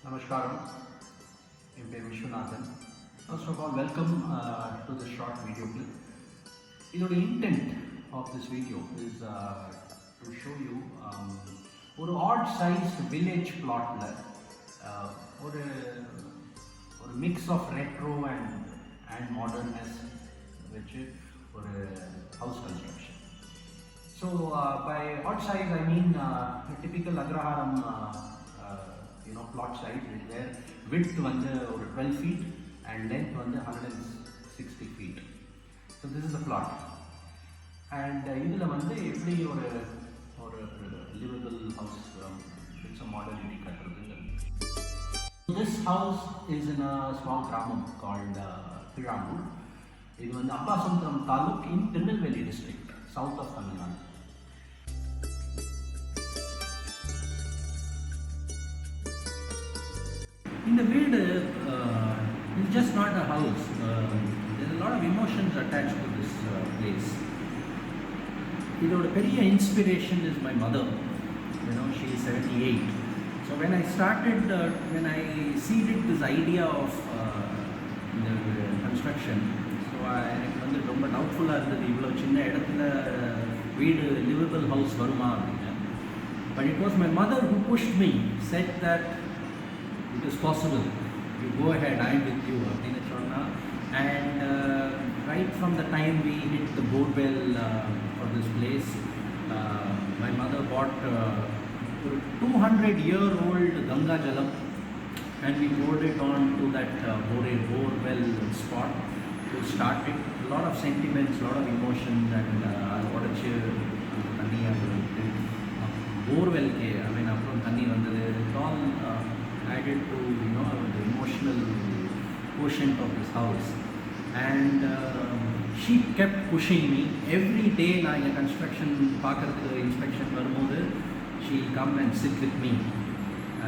Namaskaram, I'm Vishwanathan. First of all, welcome to this short video clip. The intent of this video is to show you ஒரு odd sized village plot ஒரு mix of retro and modernness வச்சு ஒரு house construction. So by odd size I mean typical agraharam plot size where width வந்து ஒரு 12 feet and length வந்து 160 feet. So this is the plot. And இதில் வந்து எப்படி ஒரு livable house with some modernity கட்டுறது. This house is in a small gramam called Kizha Ambur. இது வந்து Ambasamudram taluk in Tenkasi District, south of Tamil Nadu. In the வீடு it's just not a house. There's a lot of emotions attached to this place. இதோட பெரிய inspiration is my mother. She is 78. So when I started, when I seeded this idea of the construction, so எனக்கு வந்து ரொம்ப டவுட்ஃபுல்லாக இருந்தது, இவ்வளோ சின்ன இடத்துல வீடு livable house வருமா அப்படின்னு. But it was my mother who pushed me, said that it is possible, you go ahead, I am with you அப்படின்னு சொன்னா. And right from the time we hit the borewell for this place, my mother bought a 200-year-old Ganga Jalam and we poured it on to that borewell spot to start it. A lot of sentiments, a lot of emotions, and உடச்சி தண்ணியை borewell அப்புறம் தண்ணி வந்தது. It's all added to the emotional quotient of this house. And she kept pushing me every day. நான் இந்த construction பார்க்கறதுக்கு inspection வரும்போது she'll come and sit with me,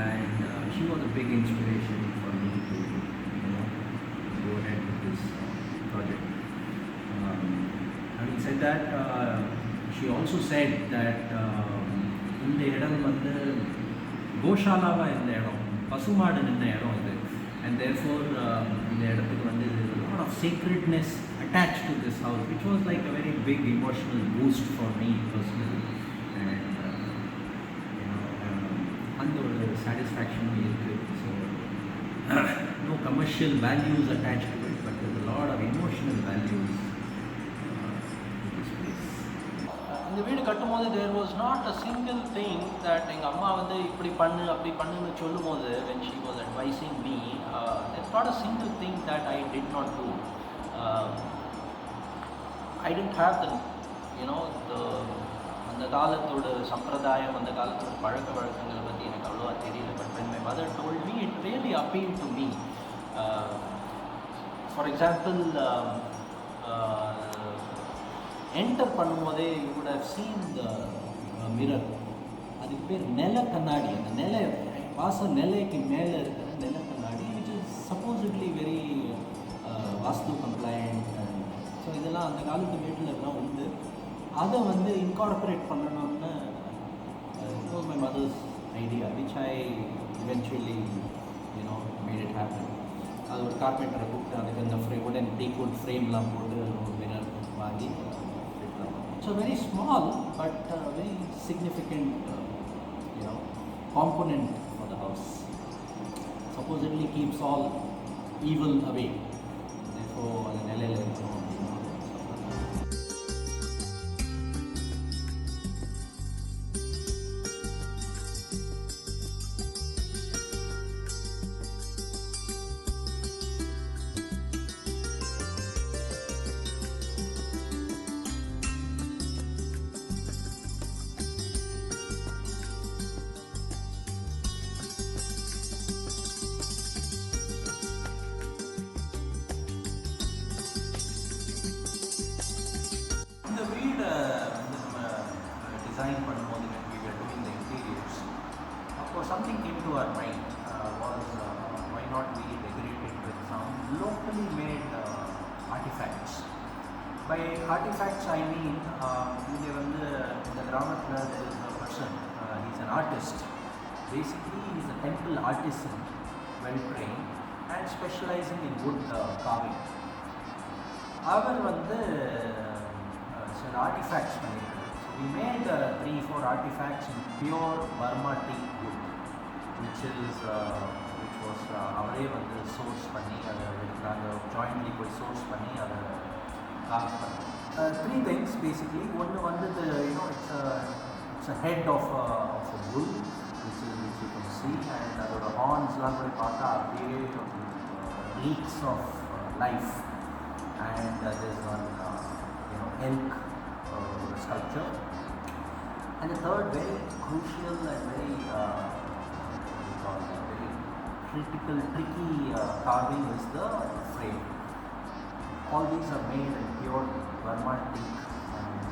and she was a big inspiration for me to go ahead with this project. Having said that, she also said that இந்த இடம் வந்து கோஷாலாவா இருந்த இடம், பசுமாடு நின்ற இடம் இது, and therefore இந்த இடத்துக்கு வந்து a lot of sacredness attached to this house, which was like a very big emotional boost for me personally. And அந்த ஒரு satisfaction இருக்கு. So no commercial values attached to it, but there's a lot of emotional values to this place. இந்த வீடு கட்டும்போது there was not a single thing that எங்கள் அம்மா வந்து இப்படி பண்ணு அப்படி பண்ணுன்னு சொல்லும்போது, when she was advising me, there's not a single thing that I did not do. I didn't have the அந்த காலத்தோட சம்பிரதாயம், அந்த காலத்தோட பழக்க வழக்கங்களை பற்றி எனக்கு அவ்வளோவா தெரியல. But when my mother told me, it really appealed to me. For example, enter பண்ணும்போதே you would have seen the mirror. அதுக்கு பேர் நில கண்ணாடி. அந்த நிலைக்கு மேலே இருக்கிற நில கண்ணாடி, which is supposedly very vastu complaint. So இதெல்லாம் அந்த காலத்து வீட்டில் எல்லாம் உண்டு. அதை வந்து இன்கார்பரேட் பண்ணணும்னு it was my mother's idea, which I eventually made it happen. அது ஒரு கார்பெண்டரை கூப்பிட்டு அதுக்கு அந்த உடன் டீக்வுட் ஃப்ரேம்லாம் போட்டு ஒரு மிரர் வாங்கி. So very small but very significant component for the house. Supposedly keeps all evil away. Therefore the நிலையில் இருக்கணும். Design பண்ணும்போது when we were doing the interiors, of course something came to our mind, was why not we decorate it with some locally made artifacts. By artifacts I mean இங்கே வந்து இந்த கிராமத்தில் there is a person, he's an artist. Basically he's a temple artisan well trained and specializing in wood carving. அவர் வந்து சில artefacts பண்ணியிருக்காரு. So we made 3-4 artifacts in pure Burma teak wood, which was அவரே வந்து source பண்ணி அதை நாங்கள் jointly போய் source பண்ணி அதை carve பண்ணோம். 3 things basically. ஒன்று வந்து it's a head of a bull, which you can see, and அதோட ஹார்ன்ஸ்லாம் போய் பார்த்தா அப்படியே leaks of life, and there's one elk sculpture, and the third very crucial and very critical, tricky carving is the frame. All these are made in pure Burma teak, and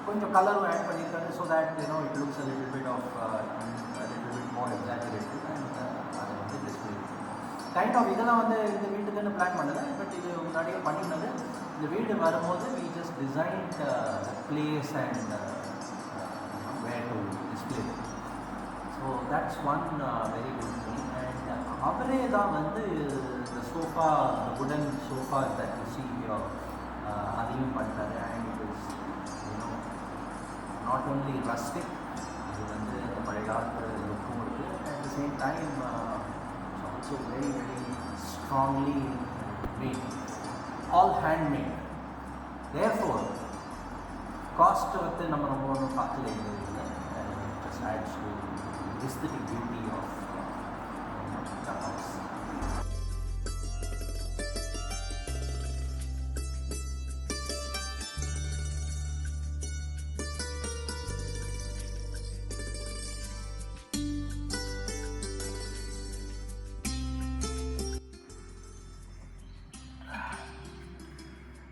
கொஞ்சம் கலரும் add பண்ணியிருக்காரு so that it looks a little bit more exaggerated, and அதை வந்து display kind of இதெல்லாம் வந்து இந்த வீட்டுக்குன்னு plan பண்ணலை, but இது முன்னாடியே பண்ணினது. இந்த வீடு வரும்போது we just designed the place and where to display it. So that's one very good thing. And அவரே தான் வந்து the sofa, the wooden sofa that you see here, அதையும் பண்ணிட்டாரு. And it is not only rustic, அது வந்து அந்த பழைய காலத்து லுக்கும் இருக்குது, at the same time it's also very very strongly made, all handmade. Therefore cost வந்து நம்ம ரொம்ப ஒன்றும் பார்க்கல, இது just adds to the aesthetic beauty of the house.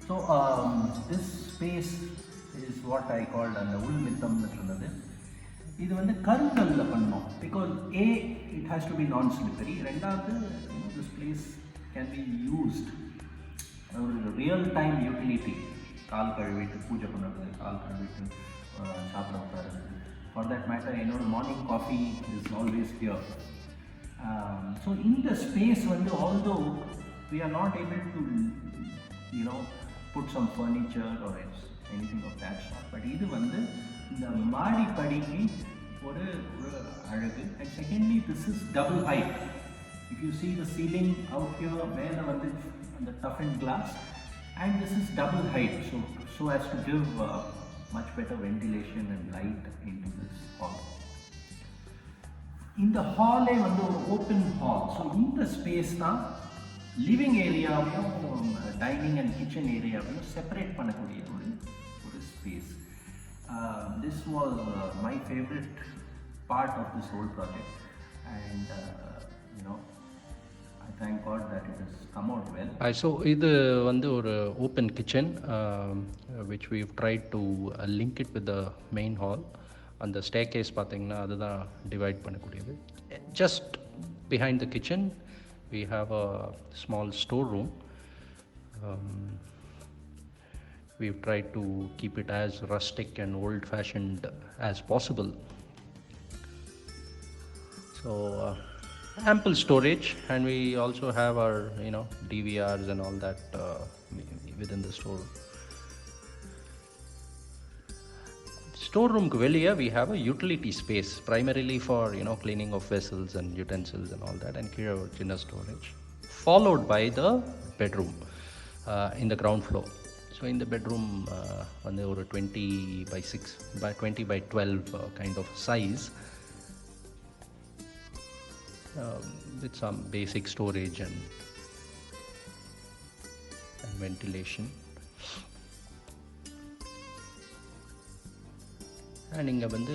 So this space is what I called அந்த உள் மித்தம் இருந்தது. இது வந்து கருங்கல்ல பண்ணோம், because it has to be non-slippery. ரெண்டாவது this place can be used ஒரு ரியல் டைம் யூட்டிலிட்டி, கால் கழுவிட்டு பூஜை பண்ணுறது, கால் கழுவிட்டு சாப்பிட உட்காருது. For that matter, என்னோட morning coffee is always here. So in the space வந்து although we are not able to put some furniture or anything of that sort, but இது வந்து இந்த மாடி படிக்கு ஒரு அழகு. And secondly, this is double height. If you see the ceiling out here, மேலே வந்து அந்த toughened glass, and this is double height, so as to give much better ventilation and light into this hall. இந்த ஹாலே வந்து ஒரு open hall. So இந்த space தான் living ஏரியாவையும் டைனிங் அண்ட் கிச்சன் ஏரியாவையும் செப்பரேட் பண்ணக்கூடிய ஒரு space. This was my favourite part of this whole project, and I thank God that it has come out well. So இது வந்து ஒரு open kitchen which we've tried to link it with the main hall. அந்த staircase பார்த்தீங்கன்னா அதுதான் divide பண்ணக்கூடியது. Just behind the kitchen we have a small store room. We've tried to keep it as rustic and old fashioned as possible. So ample storage, and we also have our DVRs and all that within the store. Storeroom ku veliya we have a utility space primarily for cleaning of vessels and utensils and all that, and kira or chinna storage, followed by the bedroom in the ground floor. So in the bedroom vandu or 20 by 6 by 20 by 12 kind of size, with some basic storage and ventilation. And இங்கே வந்து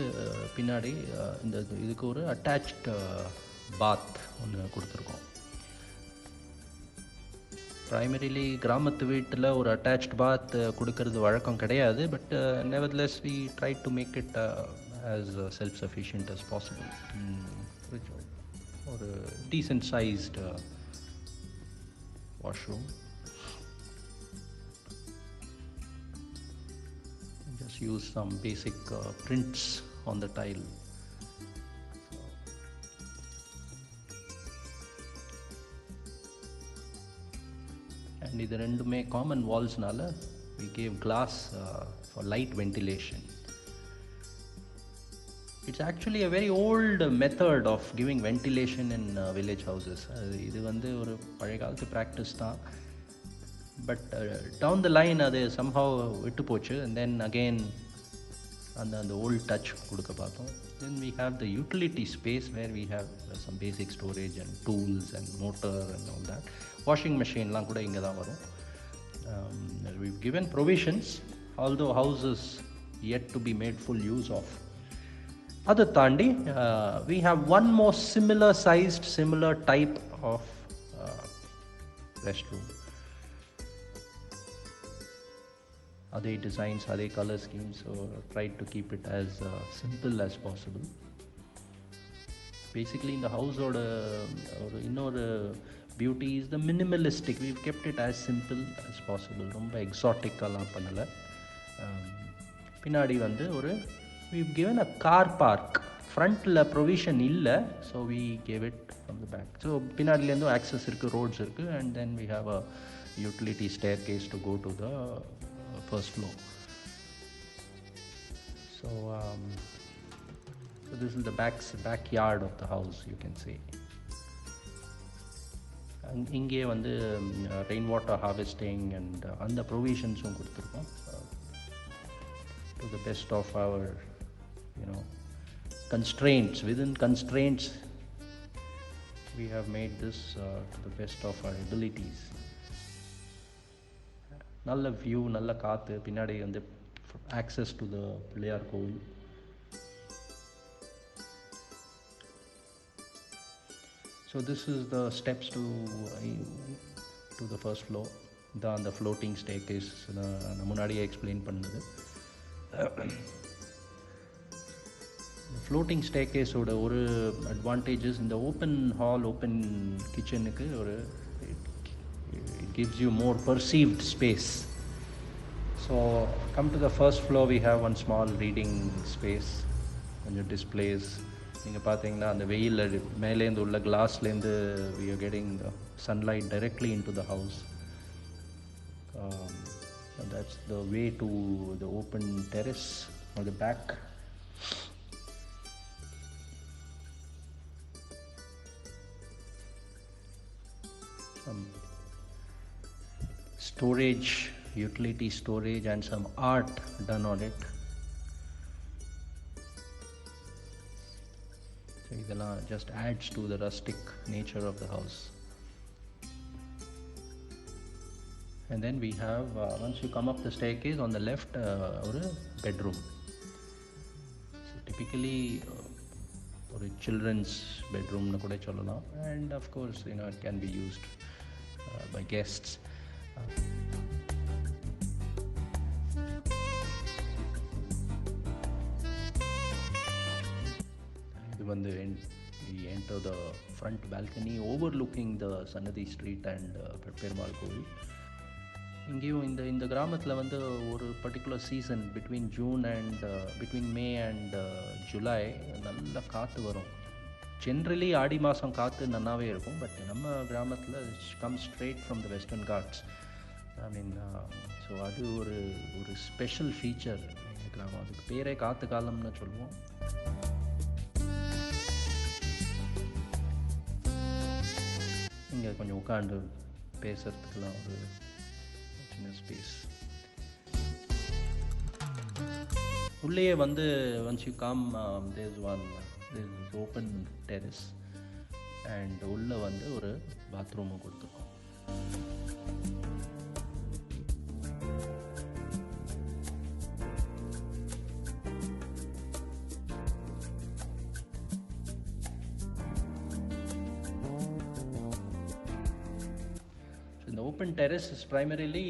பின்னாடி இந்த இதுக்கு ஒரு attached பாத் ஒன்று கொடுத்துருக்கோம். Primarily கிராமத்து வீட்டில் ஒரு அட்டாச்ட் பாத் கொடுக்கறது வழக்கம் கிடையாது, but nevertheless we try to make it as self sufficient as possible. ஒரு decent sized washroom. Just use some basic prints on the tile. and இது ரெண்டுமே common வால்ஸ்னால we gave glass for light ventilation. It's actually a very old method of giving ventilation in village houses. இது வந்து ஒரு பழைய காலத்து practice தான், but down the line அது somehow விட்டு போச்சு. and then again அந்த ஓல்ட் டச் கொடுக்க பார்த்தோம். then we have the utility space where we have some basic storage and tools and motor and all that. washing machineலாம் கூட இங்கே தான் வரும். We've given provisions, although house is yet to be made full use of. Adu thandi we have one more similar sized, similar type of restroom. Other designs, other color schemes, so tried to keep it as simple as possible. Basically in the house or இன்னொரு beauty is the minimalistic. We've kept it as simple as possible. ரொம்ப எக்ஸாட்டிக்கெல்லாம் பண்ணலை. பின்னாடி வந்து we've given a car park. ஃப்ரண்ட்டில் provision இல்லை, so we gave it from the back. So பின்னாடிலேருந்தும் access இருக்குது, roads இருக்குது, and then we have a utility staircase to go to the first floor. So this is the backyard of the house, you can say. இங்கே வந்து rain water harvesting and அந்த ப்ரொவிஷன்ஸும் கொடுத்துருக்கோம். To the best of our constraints. Within constraints we have made this to the best of our abilities. நல்ல view, நல்ல காற்று, பின்னாடி வந்து access to the பிள்ளையார் கோவில். So this is the steps to the first floor. தான் அந்த floating staircase நான் முன்னாடியே எக்ஸ்பிளைன் பண்ணது. ஃப்ளோட்டிங் ஸ்டேர்கேஸோட ஒரு அட்வான்டேஜஸ், இந்த ஓப்பன் ஹால், ஓப்பன் கிச்சனுக்கு it gives you more perceived space. So come to the first floor, we have one small reading space, கொஞ்சம் displays. நீங்கள் பார்த்தீங்கன்னா அந்த வெயிலில் மேலேருந்து உள்ள கிளாஸ்லேருந்து we are getting sunlight directly into the house. And that's the way to the open terrace on the back. Some storage, utility storage, and some art done on it. So idella just adds to the rustic nature of the house. And then we have once you come up the staircase, on the left ஒரு bedroom. So typically ஒரு children's bedroom னு கூட சொல்லலாம், and of course it can be used by guests. இது வந்து we enter the front balcony overlooking the Sanadi street and Perumal கோவில். இங்கேயும் இந்த கிராமத்தில் வந்து ஒரு particular season between May and July நல்ல காற்று வரும். ஜென்ரலி ஆடி மாதம் காற்று நல்லாவே இருக்கும், பட் நம்ம கிராமத்தில் come straight from the western Ghats. So அது ஒரு ஸ்பெஷல் ஃபீச்சர் எங்கள் கிராமம். அதுக்கு பேரே காற்று காலம்னு சொல்லுவோம். இங்கே கொஞ்சம் உட்காந்து பேசுகிறதுக்கெல்லாம் ஒரு சின்ன ஸ்பேஸ். உள்ளேயே வந்து once you come there's open terrace and உள்ள வந்து ஒரு பாத்ரூம் கொடுத்துருக்கோம். The open terrace is primarily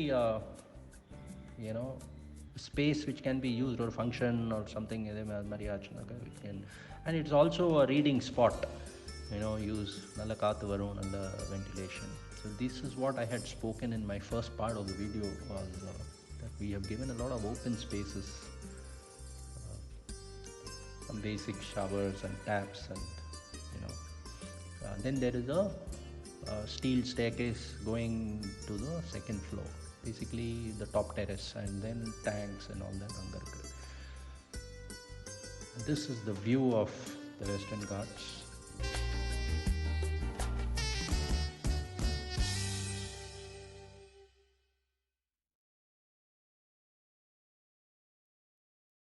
space which can be used or function or something, and it's also a reading spot. Use nalla kaathu varum, nalla ventilation. So this is what I had spoken in my first part of the video, was that we have given a lot of open spaces, some basic showers and taps, and then there is a steel staircase going to the second floor, basically the top terrace, and then tanks and all that anga irukku. This is the view of the Western Ghats.